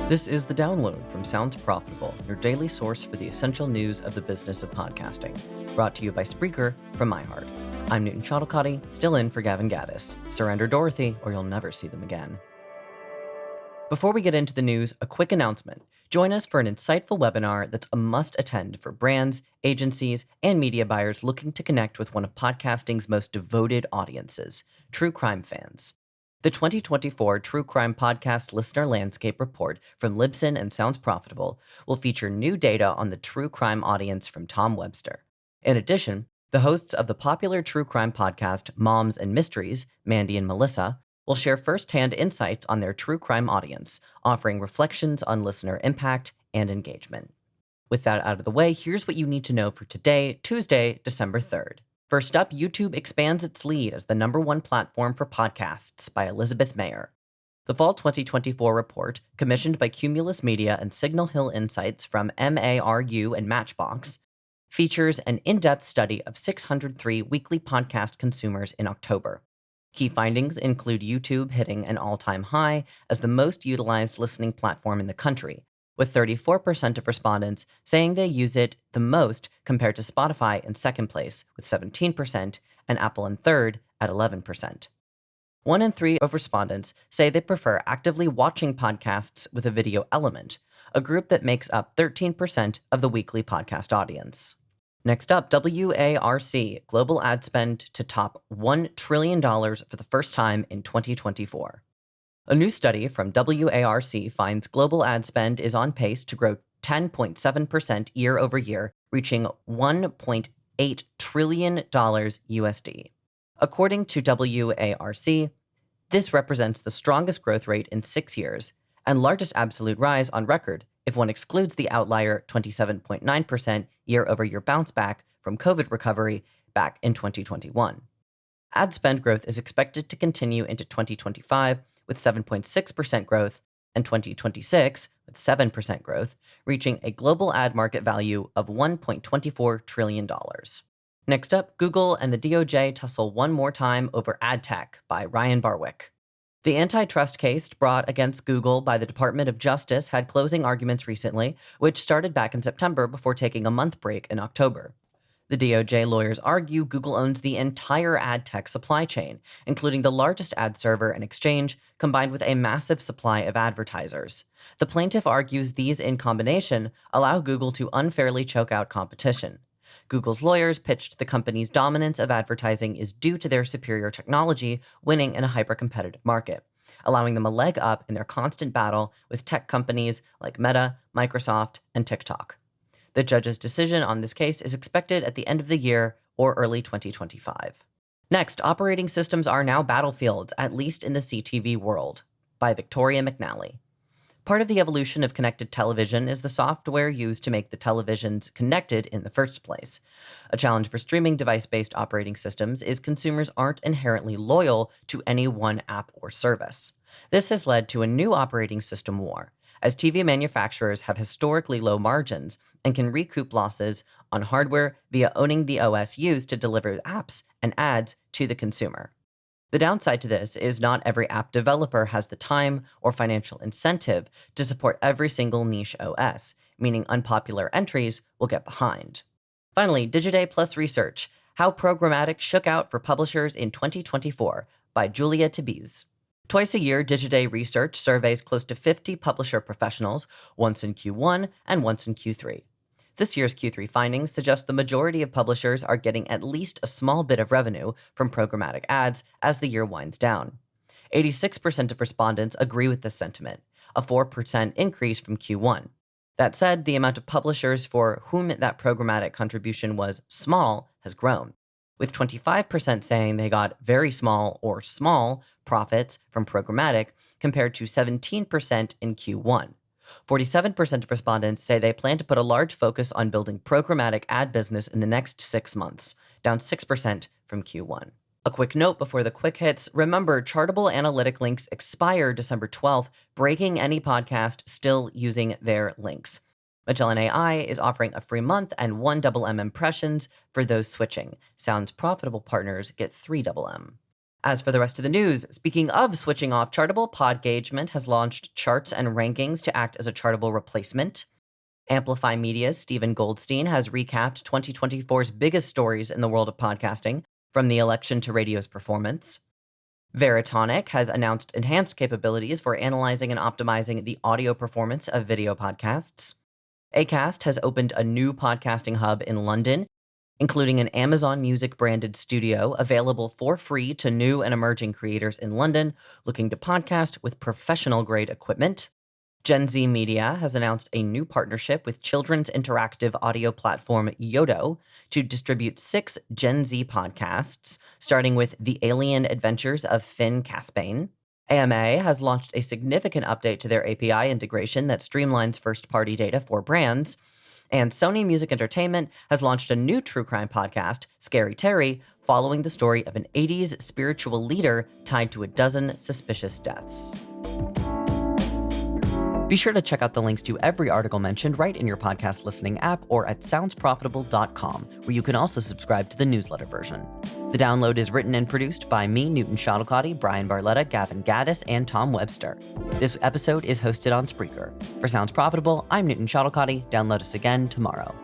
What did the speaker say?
This is The Download from Sounds Profitable, your daily source for the essential news of the business of podcasting. Brought to you by Spreaker from iHeart. I'm Newton Shuttlecotty, still in for Gavin Gaddis. Surrender Dorothy, or you'll never see them again. Before we get into the news, a quick announcement. Join us for an insightful webinar that's a must-attend for brands, agencies, and media buyers looking to connect with one of podcasting's most devoted audiences, true crime fans. The 2024 True Crime Podcast Listener Landscape Report from Libsyn and Sounds Profitable will feature new data on the true crime audience from Tom Webster. In addition, the hosts of the popular true crime podcast Moms and Mysteries, Mandy and Melissa, will share firsthand insights on their true crime audience, offering reflections on listener impact and engagement. With that out of the way, here's what you need to know for today, Tuesday, December 3rd. First up, YouTube expands its lead as the #1 platform for podcasts by Elizabeth Mayer. The Fall 2024 report, commissioned by Cumulus Media and Signal Hill Insights from MARU and Matchbox, features an in-depth study of 603 weekly podcast consumers in October. Key findings include YouTube hitting an all-time high as the most utilized listening platform in the country, with 34% of respondents saying they use it the most compared to Spotify in second place with 17% and Apple in third at 11%. 1 in 3 of respondents say they prefer actively watching podcasts with a video element, a group that makes up 13% of the weekly podcast audience. Next up, WARC, global ad spend to top $1 trillion for the first time in 2024. A new study from WARC finds global ad spend is on pace to grow 10.7% year over year, reaching $1.8 trillion USD. According to WARC, this represents the strongest growth rate in 6 years and largest absolute rise on record if one excludes the outlier 27.9% year-over-year bounce back from COVID recovery back in 2021. Ad spend growth is expected to continue into 2025 with 7.6% growth and 2026 with 7% growth, reaching a global ad market value of $1.24 trillion. Next up, Google and the DOJ tussle one more time over ad tech by Ryan Barwick. The antitrust case brought against Google by the Department of Justice had closing arguments recently, which started back in September before taking a month break in October. The DOJ lawyers argue Google owns the entire ad tech supply chain, including the largest ad server and exchange, combined with a massive supply of advertisers. The plaintiff argues these in combination allow Google to unfairly choke out competition. Google's lawyers pitched the company's dominance of advertising is due to their superior technology winning in a hyper-competitive market, allowing them a leg up in their constant battle with tech companies like Meta, Microsoft, and TikTok. The judge's decision on this case is expected at the end of the year or early 2025. Next, operating systems are now battlefields, at least in the CTV world, by Victoria McNally. Part of the evolution of connected television is the software used to make the televisions connected in the first place. A challenge for streaming device-based operating systems is consumers aren't inherently loyal to any one app or service. This has led to a new operating system war, as TV manufacturers have historically low margins and can recoup losses on hardware via owning the OS used to deliver apps and ads to the consumer. The downside to this is not every app developer has the time or financial incentive to support every single niche OS, meaning unpopular entries will get behind. Finally, Digiday Plus Research, How Programmatic Shook Out for Publishers in 2024 by Julia Tabiz. Twice a year, Digiday Research surveys close to 50 publisher professionals, once in Q1 and once in Q3. This year's Q3 findings suggest the majority of publishers are getting at least a small bit of revenue from programmatic ads as the year winds down. 86% of respondents agree with this sentiment, a 4% increase from Q1. That said, the amount of publishers for whom that programmatic contribution was small has grown, with 25% saying they got very small or small profits from programmatic compared to 17% in Q1. 47% of respondents say they plan to put a large focus on building programmatic ad business in the next 6 months, down 6% from Q1. A quick note before the quick hits, remember Chartable analytic links expire December 12th, breaking any podcast still using their links. Magellan AI is offering a free month and 1 double M impressions for those switching. Sounds Profitable partners get 3 double M. As for the rest of the news, speaking of switching off Chartable, Podgagement has launched charts and rankings to act as a Chartable replacement. Amplify Media's Stephen Goldstein has recapped 2024's biggest stories in the world of podcasting, from the election to radio's performance. Veritonic has announced enhanced capabilities for analyzing and optimizing the audio performance of video podcasts. Acast has opened a new podcasting hub in London, including an Amazon Music-branded studio available for free to new and emerging creators in London looking to podcast with professional-grade equipment. Gen Z Media has announced a new partnership with children's interactive audio platform Yodo to distribute 6 Gen Z podcasts, starting with The Alien Adventures of Finn Caspane. AMA has launched a significant update to their API integration that streamlines first-party data for brands. And Sony Music Entertainment has launched a new true crime podcast, Scary Terry, following the story of an 80s spiritual leader tied to a dozen suspicious deaths. Be sure to check out the links to every article mentioned right in your podcast listening app or at soundsprofitable.com, where you can also subscribe to the newsletter version. The download is written and produced by me, Newton Shuttlecotty, Brian Barletta, Gavin Gaddis, and Tom Webster. This episode is hosted on Spreaker. For Sounds Profitable, I'm Newton Shuttlecotty. Download us again tomorrow.